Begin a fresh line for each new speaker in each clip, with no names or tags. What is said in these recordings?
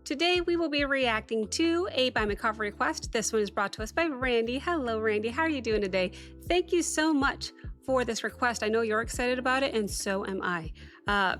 Today we will be reacting to a Buy Me Coffee request. This one is brought to us by Randy. Hello, Randy. How are you doing today? Thank you so much for this request. I know you're excited about it, and so am I.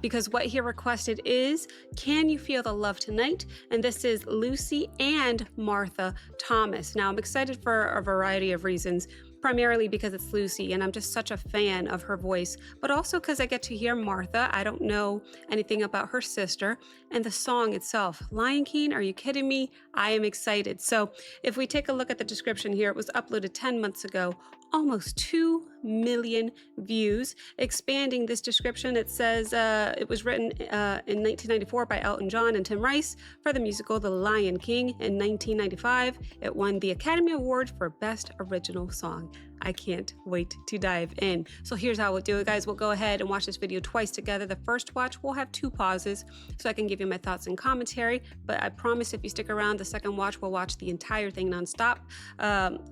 Because what he requested is Can You Feel the Love Tonight? And this is Lucy and Martha Thomas. Now, I'm excited for a variety of reasons. Primarily because it's Lucy and I'm just such a fan of her voice, but also because I get to hear Martha. I don't know anything about her sister, and the song itself, Lion King, are you kidding me? I am excited. So if we take a look at the description here, it was uploaded 10 months ago, almost 2 million views. Expanding this description, it says it was written in 1994 by Elton John and Tim Rice for the musical The Lion King. In 1995, it won the Academy Award for Best Original Song. I can't wait to dive in. So here's how we'll do it, guys. We'll go ahead and watch this video twice together. The first watch, we'll have 2 pauses so I can give you my thoughts and commentary, but I promise if you stick around, the second watch, we'll watch the entire thing nonstop.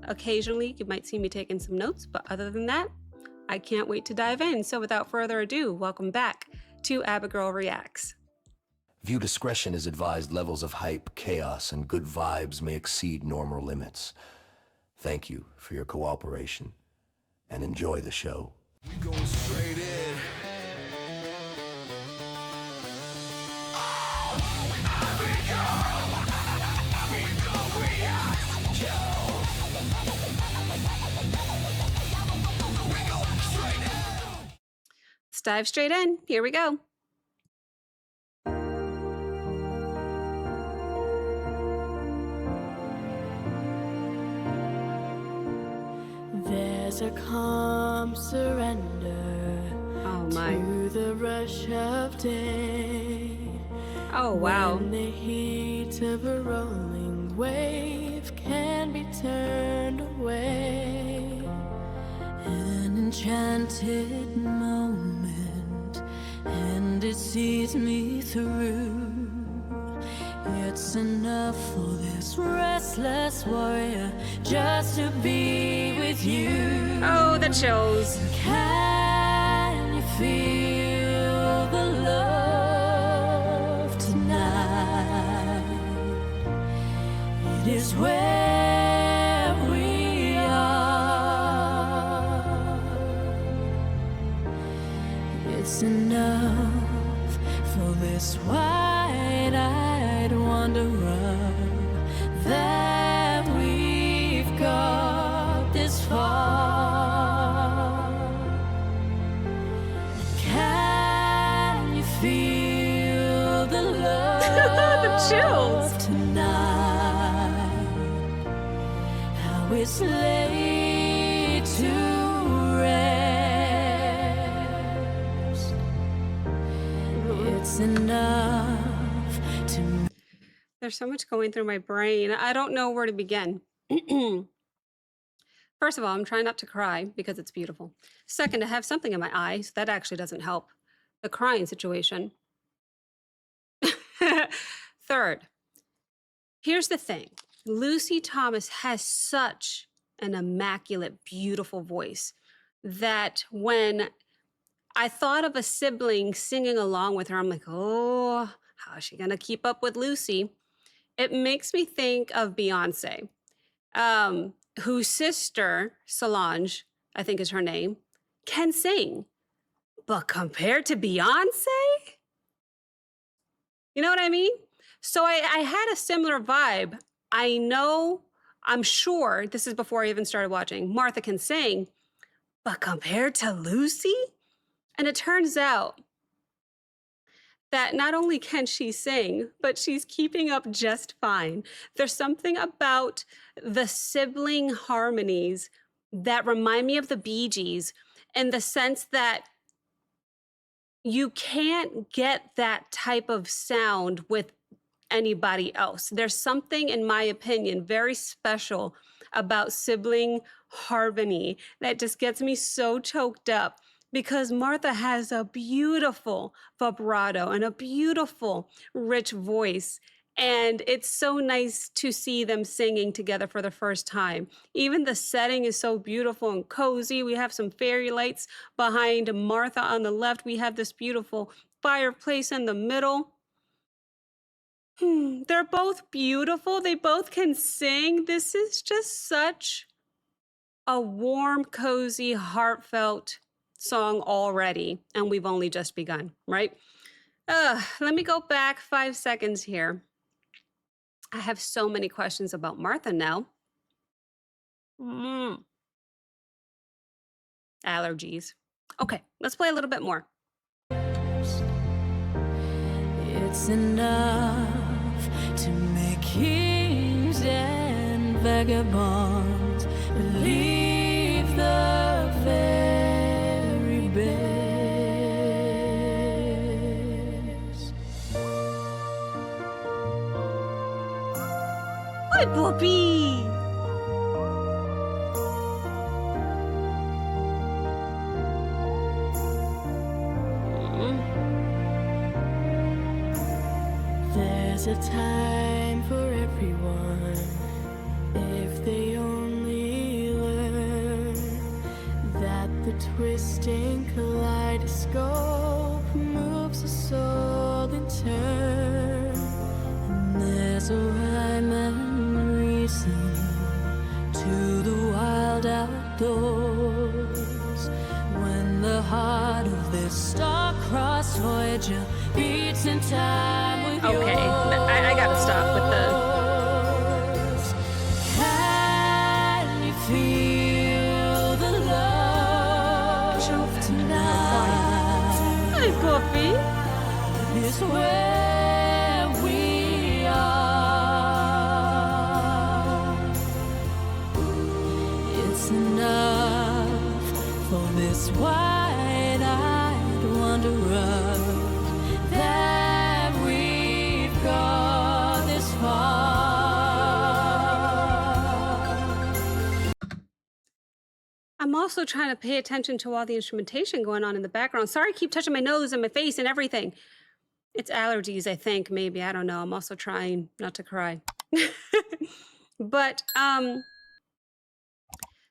Occasionally, you might see me taking some notes, but other than that, I can't wait to dive in. So without further ado, welcome back to Abigail Reacts.
View discretion is advised. Levels of hype, chaos, and good vibes may exceed normal limits. Thank you for your cooperation, and enjoy the show. We going straight in.
Let's dive straight in. Here we go.
There's a calm surrender to the rush of day.
Oh, wow.
When the heat of a rolling wave can be turned away. An enchanted moment, and it sees me through. It's enough for this restless warrior just to be with you.
Oh, the chills.
Can you feel the love tonight? It is where we are. It's enough for this wide-eyed wanderer that we've got this far. Can you feel the love
The chills
tonight? How it's laid to rest. It's enough to.
There's so much going through my brain. I don't know where to begin. First of all, I'm trying not to cry because it's beautiful. Second, I have something in my eye, so that actually doesn't help the crying situation. Third, here's the thing. Lucy Thomas has such an immaculate, beautiful voice that when I thought of a sibling singing along with her, I'm like, oh, how is she going to keep up with Lucy? It makes me think of Beyonce, whose sister, Solange, I think is her name, can sing. But compared to Beyonce, you know what I mean? So I had a similar vibe. I'm sure, this is before I even started watching, Martha can sing, but compared to Lucy? And it turns out that not only can she sing, but she's keeping up just fine. There's something about the sibling harmonies that remind me of the Bee Gees in the sense that you can't get that type of sound with anybody else. There's something, in my opinion, very special about sibling harmony that just gets me so choked up. Because Martha has a beautiful vibrato and a beautiful, rich voice. And it's so nice to see them singing together for the first time. Even the setting is so beautiful and cozy. We have some fairy lights behind Martha on the left. We have this beautiful fireplace in the middle. They're both beautiful. They both can sing. This is just such a warm, cozy, heartfelt song already, and we've only just begun, right? Let me go back 5 seconds here. I have so many questions about Martha now. Mm, allergies. Okay, let's play a little bit more.
It's enough to make kings and vagabonds believe the very best.
Hi, Bobby.
There's a time for everyone if they only learn that the twisting kaleidoscope moves a soul in turn. And there's a rhyme and reason to the wild outdoors when the heart of this star-crossed Voyager beats in time with
Okay, I gotta stop with the...
yours. Can you feel the love tonight?
Hi, Bobby.
Is where we are. It's enough for this wide-eyed wanderer that we've got this far.
I'm also trying to pay attention to all the instrumentation going on in the background. Sorry, I keep touching my nose and my face and everything. It's allergies, I think, maybe. I don't know. I'm also trying not to cry. But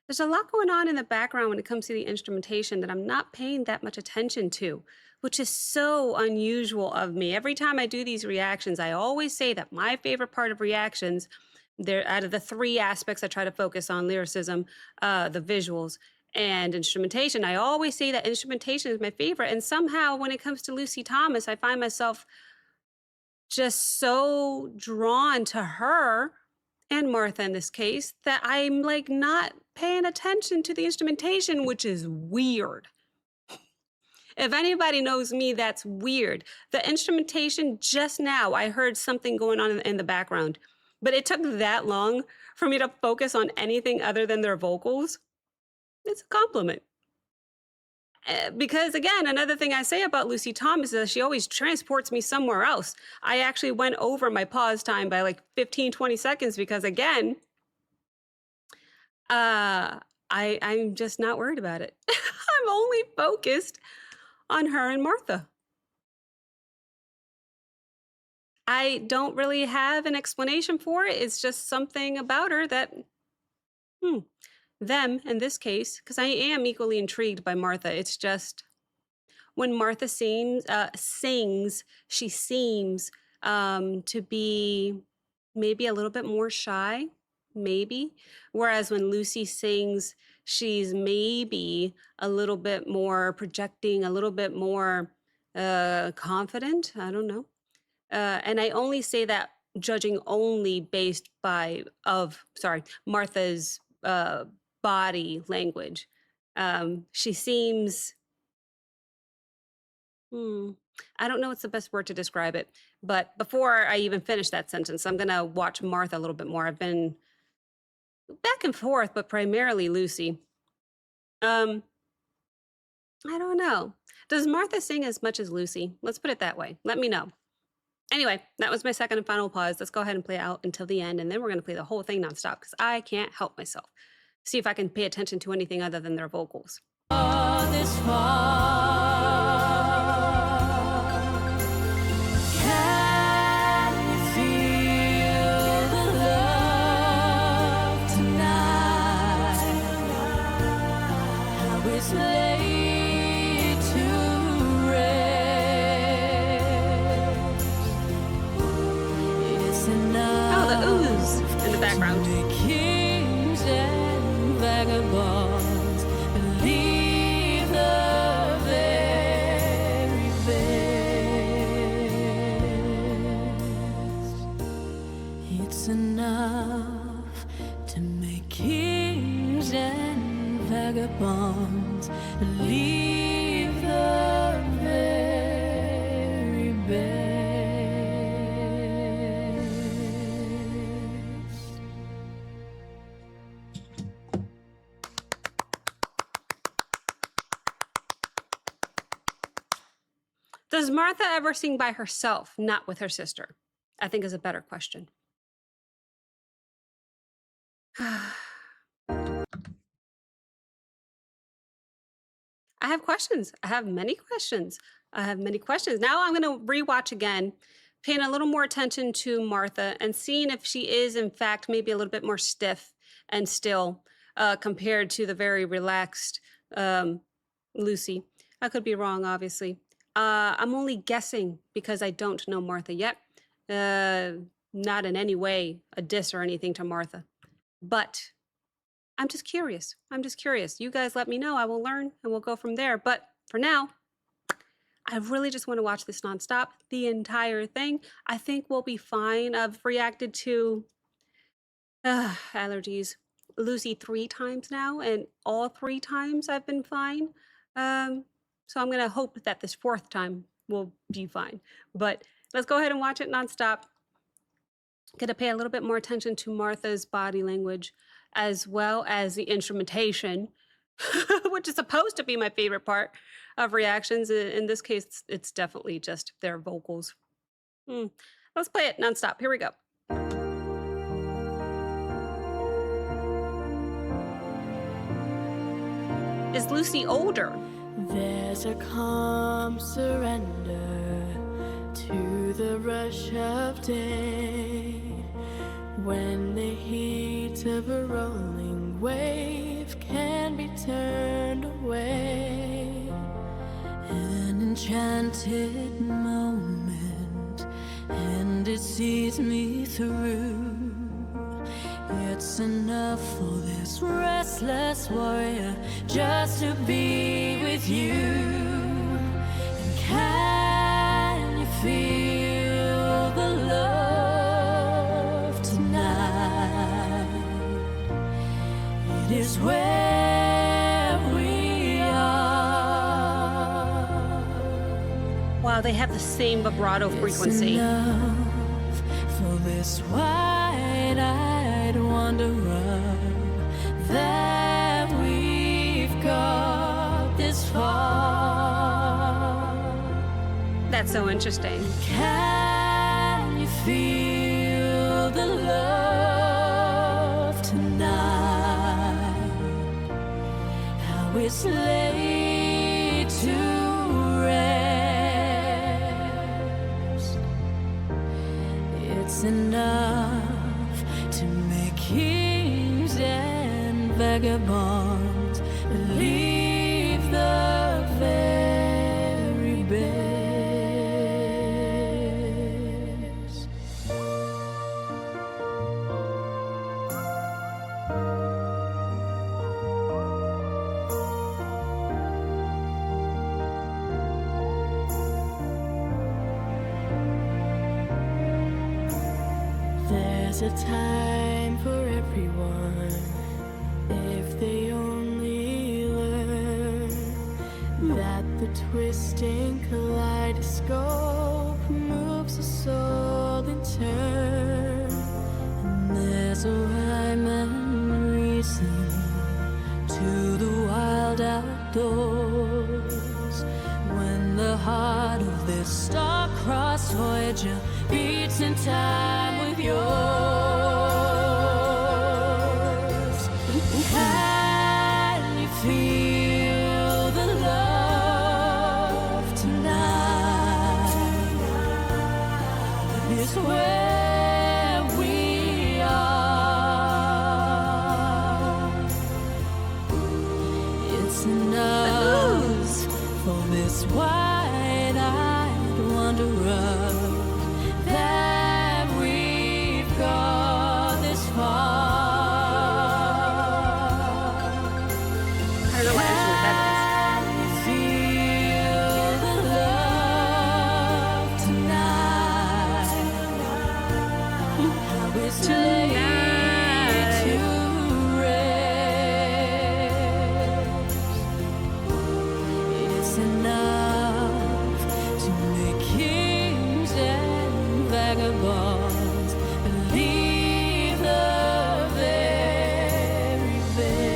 there's a lot going on in the background when it comes to the instrumentation that I'm not paying that much attention to, which is so unusual of me. Every time I do these reactions, I always say that my favorite part of reactions, they're out of the three aspects I try to focus on: lyricism, the visuals, and instrumentation. I always say that instrumentation is my favorite. And somehow when it comes to Lucy Thomas, I find myself just so drawn to her and Martha in this case that I'm like not paying attention to the instrumentation, which is weird. If anybody knows me, that's weird. The instrumentation, just now, I heard something going on in the background, but it took that long for me to focus on anything other than their vocals. It's a compliment. Because again, another thing I say about Lucy Thomas is that she always transports me somewhere else. I actually went over my pause time by like 15, 20 seconds because again, I'm just not worried about it. I'm only focused on her and Martha. I don't really have an explanation for it. It's just something about her that, them in this case, because I am equally intrigued by Martha. It's just when Martha sings, she seems to be maybe a little bit more shy, maybe. Whereas when Lucy sings, she's maybe a little bit more projecting, a little bit more confident. I don't know. And I only say that judging only based Martha's body language. She seems, I don't know what's the best word to describe it, but before I even finish that sentence, I'm gonna watch Martha a little bit more. I've been back and forth, but primarily Lucy. I don't know. Does Martha sing as much as Lucy? Let's put it that way. Let me know. Anyway, that was my second and final pause. Let's go ahead and play out until the end, and then we're going to play the whole thing nonstop because I can't help myself. See if I can pay attention to anything other than their vocals.
This far. Can you feel the love tonight? How it's laid to rest.
Oh, the ooze in the background.
Kings and vagabonds believe the very best. It's enough to make kings and vagabonds believe the very best.
Does Martha ever sing by herself, not with her sister? I think is a better question. I have questions. I have many questions. Now I'm going to rewatch again, paying a little more attention to Martha and seeing if she is, in fact, maybe a little bit more stiff and still compared to the very relaxed Lucy. I could be wrong, obviously. I'm only guessing because I don't know Martha yet. Not in any way a diss or anything to Martha. But I'm just curious. You guys let me know. I will learn and we'll go from there. But for now, I really just want to watch this nonstop, the entire thing. I think we'll be fine. I've reacted to allergies, Lucy 3 times now, and all 3 times I've been fine. So I'm going to hope that this 4th time will be fine. But let's go ahead and watch it nonstop. Going to pay a little bit more attention to Martha's body language as well as the instrumentation, which is supposed to be my favorite part of reactions. In this case, it's definitely just their vocals. Let's play it nonstop. Here we go. Is Lucy older?
There's a calm surrender to the rush of day, when the heat of a rolling wave can be turned away. An enchanted moment, and it sees me through. It's enough for this restless warrior just to be with you. And can you feel the love tonight? It is where we are.
Wow, they have the same vibrato frequency.
It's enough for this wide-eyed wanderer that we've got this far.
That's so interesting.
Can you feel the love tonight? How it's laid to rest. It's enough to make kings and vagabonds believe the very best. There's a time for everyone, if they only learn that the twisting kaleidoscope moves a soul in turn. And there's a rhyme and reason to the wild outdoors, when the heart of this star-crossed voyager beats in time with yours. Can you feel the love tonight? It's where we are. It's enough for this wide-eyed wanderer that we've
tonight.
to rest. It's enough to make kings and vagabonds believe the very best.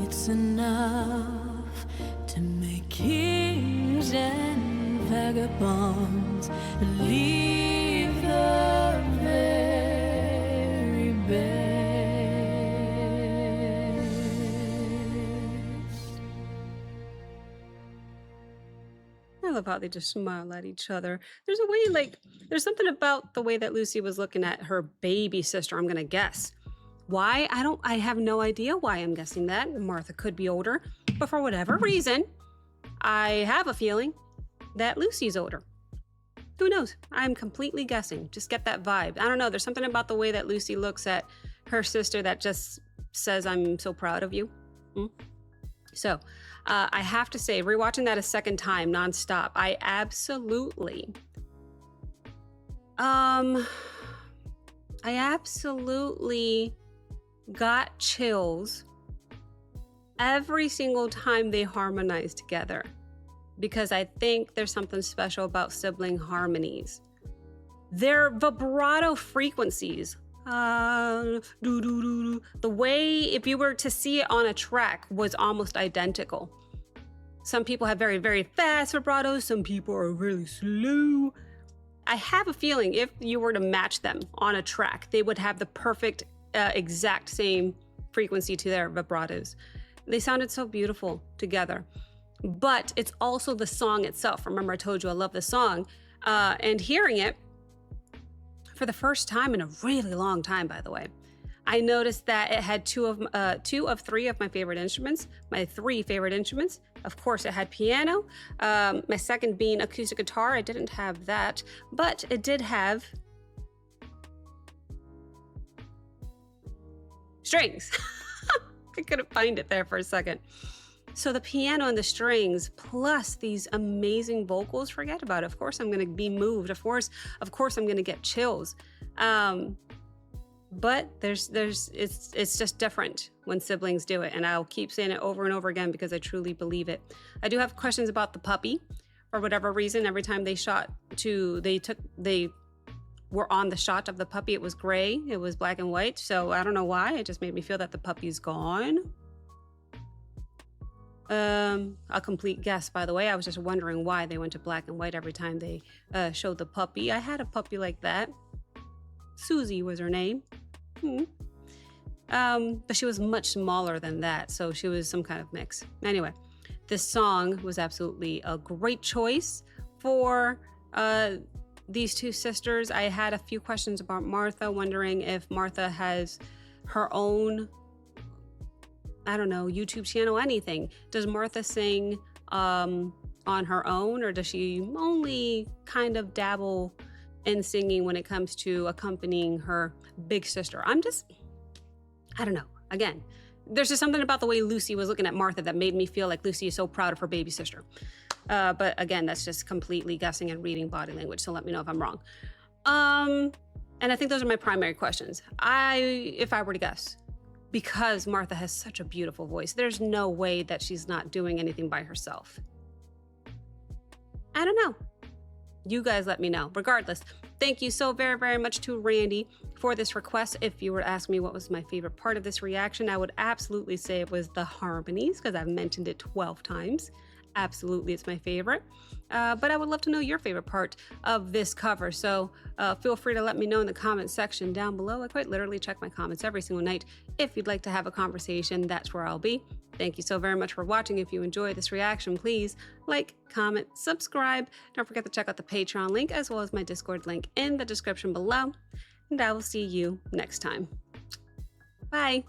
It's enough to make kings and vagabonds believe the very best.
I love how they just smile at each other. There's a way, like, there's something about the way that Lucy was looking at her baby sister, I'm gonna guess. Why? I have no idea why I'm guessing that. Martha could be older, but for whatever reason, I have a feeling that Lucy's older. Who knows? I'm completely guessing. Just get that vibe. I don't know. There's something about the way that Lucy looks at her sister that just says, I'm so proud of you. So I have to say, rewatching that a second time nonstop, I absolutely got chills every single time they harmonized together, because I think there's something special about sibling harmonies. Their vibrato frequencies, the way, if you were to see it on a track, was almost identical. Some people have very, very fast vibratos. Some people are really slow. I have a feeling if you were to match them on a track, they would have the perfect, exact same frequency to their vibratos. They sounded so beautiful together. But it's also the song itself. Remember, I told you I love the song. And hearing it for the first time in a really long time, by the way, I noticed that it had two of three of my favorite instruments, my three favorite instruments. Of course, it had piano. My second being acoustic guitar. I didn't have that, but it did have strings. I couldn't find it there for a second. So the piano and the strings, plus these amazing vocals, forget about it. Of course, I'm going to be moved. Of course, I'm going to get chills. But it's just different when siblings do it. And I'll keep saying it over and over again because I truly believe it. I do have questions about the puppy. For whatever reason, every time they were on the shot of the puppy, it was gray. It was black and white. So I don't know why. It just made me feel that the puppy's gone. A complete guess, by the way. I was just wondering why they went to black and white every time they showed the puppy. I had a puppy like that. Susie was her name. But she was much smaller than that, so she was some kind of mix. Anyway, this song was absolutely a great choice for these two sisters. I had a few questions about Martha, wondering if Martha has her own, I don't know, YouTube channel, anything. Does Martha sing on her own, or does she only kind of dabble in singing when it comes to accompanying her big sister? I don't know. Again, there's just something about the way Lucy was looking at Martha that made me feel like Lucy is so proud of her baby sister. But again, that's just completely guessing and reading body language, so let me know if I'm wrong. And I think those are my primary questions. If I were to guess, because Martha has such a beautiful voice, there's no way that she's not doing anything by herself. I don't know. You guys let me know. Regardless, thank you so very, very much to Randy for this request. If you were to ask me what was my favorite part of this reaction, I would absolutely say it was the harmonies, because I've mentioned it 12 times. Absolutely, it's my favorite. But I would love to know your favorite part of this cover. So feel free to let me know in the comment section down below. I quite literally check my comments every single night. If you'd like to have a conversation, that's where I'll be. Thank you so very much for watching. If you enjoyed this reaction, please like, comment, subscribe. Don't forget to check out the Patreon link as well as my Discord link in the description below. And I will see you next time. Bye.